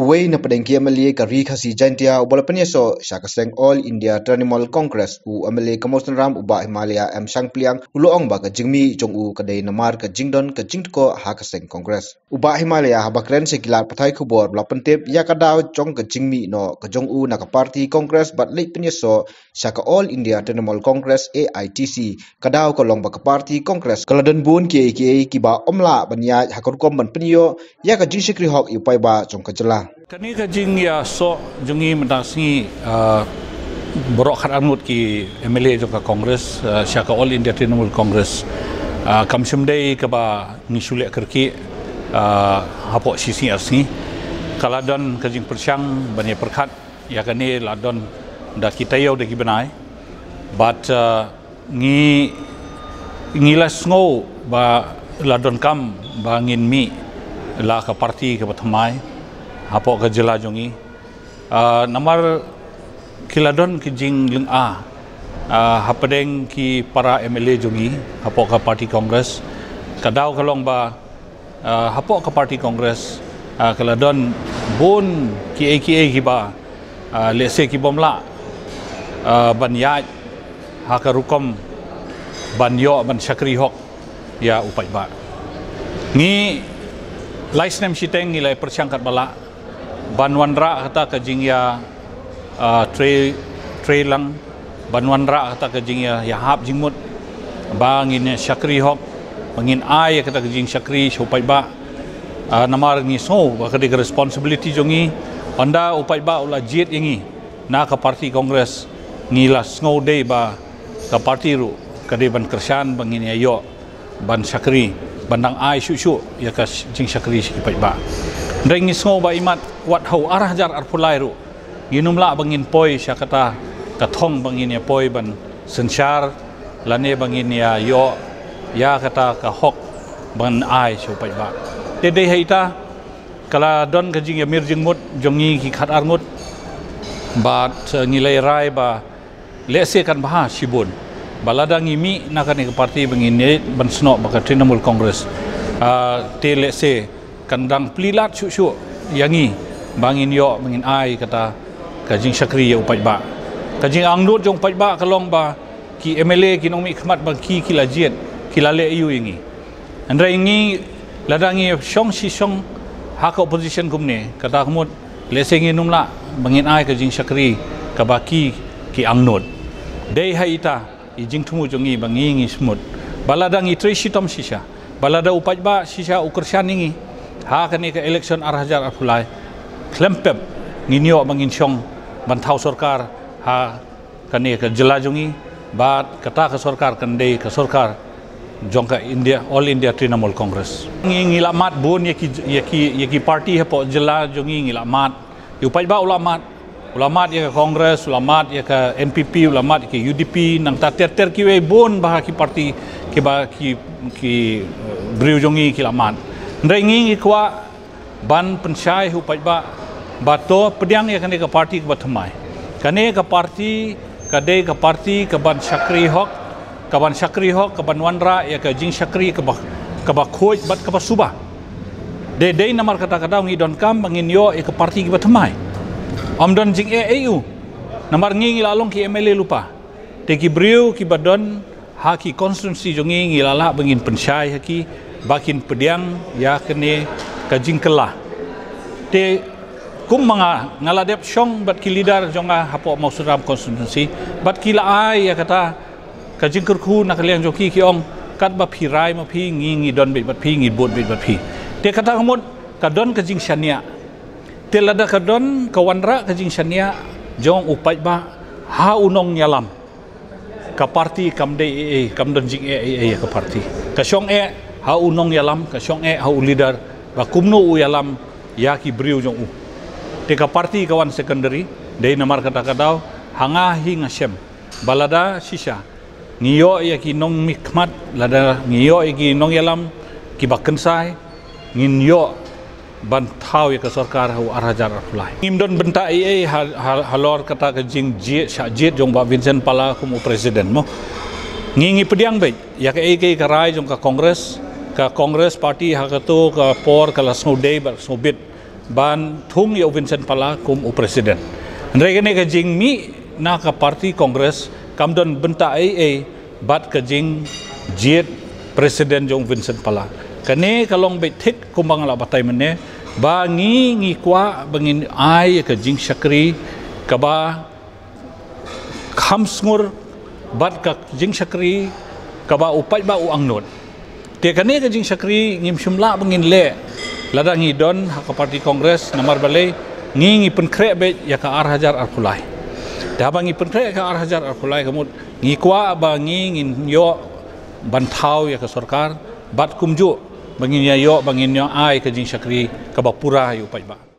Uwei na pedengki amali kari khasi jantia ubalapanya so syakaseng All India Trinamool Congress u amali kamosan ram uba Himalaya m sangpliang uloong ba ka jingmi jong u kadai namar ka jingdon ka jingtko hakaseng Congress. Uba Himalaya habakren sekilar pathai kubor blapentep ya kadaw jong ka jingmi no ka jong u na ka party Congress bat late penya so syaka All India Trinamool Congress AITC kadaw ka long ba ka party Congress kaladan bun ki ba omla banya hakurkom ban penyo ya ka jingshikri hok upai ba jong ka jela. Kani ka jing ya so jungi mendasingi borok khat angut ki MLA jo ka Congress syaka All India Trinamool Congress kam semdai ka ba ngisule kerki hapo sisi asni kaladon ka jing persyang bani perkhat ya kani ladon da kitayau de kibanai but ngilas ngo ba ladon kam ba ngin mi la ka parti ka bathamai hapo ka jela jongi namar kiladon ki jing leng hapadeng ki para MLA jongi hapo ka party Congress kadaw kalong ba hapo ka party Congress kiladon bun ki ki ba lese ki bomla banyaj hakarukom banyo ban syakri hok ya upai ba ngi laisnem siteng nilai persyangkat bala banwanra kata ka jingya tre lang banwanra kata ka jingya ya hap jingmut bangin syakri hok bangin ai kata ka jing syakri upai ba namar ngi so ba ka responsibility jongi anda upai ba ula jit ingi na ka party Congress ngilas ngau day ba ka party ru ka de ban kersan bangin ayo ban syakri bandang ai syu ya ka jing syakri upai ba Deng isngo ba imat wat hau arah jar arpulai ru ginumla bangin poi syakata kathong bangin ya poi ban sensyar lane bangin ya yo ya kata ka hok ban ai supai ba dede haita kala don ka jing ya mirjing mut jongi ki khat arngut bat ngilai rai ba lese kan bah sibun balada ngimi nakani ka parti bangin ne ban sno ba ka Trinamool Congress te lese kandang pelilat syuk yangi bangin yo bangin ai kata kajing syakri ya upai ba kajing angnut jong upai ba kalong ba ki MLA ki nomi khmat ba ki lajiet ki lale yu ingi andra ingi ladangi syong si syong hak opposition kumne kata kemut lesengi numla bangin ai kajing syakri ka baki ki angnut dei haita ijing tumu jongi bangi smut baladangi trishitom sisha balada upai ba sisha ukersyan ingi ha kani ka election arhajar afulai klempep nginyo bangin syong bantau sorkar ha kani ka jelajungi bat kata ka sorkar kandei ka sorkar jongka India All India Trinamool Congress ngilamat bun yaki party hapo jelajungi ngilamat upai ba ulamat ya ka Congress ulamat ya ka NPP ulamat ya ka UDP nang tater ki we bun bah ki party ki ba ki briujongi kilamat Ndengi kwa ban pensyai upai ba bato pediang ya kane ka parti ka bathmai kane ka parti ka parti ka ban syakri hok ka ban wanra ya ka jing syakri ka ba khoj bat ka ba suba de namar kata ngi don kam bangin yo ka parti ka bathmai amdon jing AU namar ngi lalong ki MLA lupa te ki briu ki badon ha ki constituency jongi ngi lala bangin pensyai haki bakin pediang ya kene kajing kelah te kum mga ngaladep syong bat kilidar jonga hapo mausuram konstitusi bat kila ai ya kata kajing kerku nakaliang joki kiong kat ba phirai ma phi ngi don be bat phi ngi bot be bat phi te kata kamut kadon kajing syania te lada kadon kawanra kajing syania jong upai ba ha unong nyalam ka parti kamde kamdon jing ya ka parti ka syong ha unong yalam ka syong ha leader ba kumno u yalam ya ki briu jong u te ka parti kawan secondary dei namar kata kadaw hanga hi ngasem balada sisa ngiyo ya ki nong mikmat lada ngiyo ki nong yalam ki bakensai nginyo ban thau ya ka sarkar hu arhajar aflai ngimdon benta halor kata ka jing jet jong ba Vincent Pala kum presiden mo ngingi pediang be ya ka ka rai jong ka Congress party hakato ka por kala snowday bar snowbit ban thung ya Vincent Pala kum u presiden regane ka jing mi na ka parti kongres kamdon benta AA bat ka jing jet presiden jong Vincent Pala kane kalong betik kumbang la batai mene ba ngi kwa bangin ai ka jing Shakri ka ba khamsngur bat ka jing Shakri ka ba upai ba u angnot te kane ka jing Shakri ngim shumla bangin le ladang idon ka parti kongres namar balai ngi penkre be ya ka ar hajar ar kulai da bangi penkre ka ar hajar ar kulai kamut ngi kwa ba ngin yo bantau ya ka sarkar bat kumju bangin ya yo bangin yo ai ka jing Shakri ka ba pura yu pai ba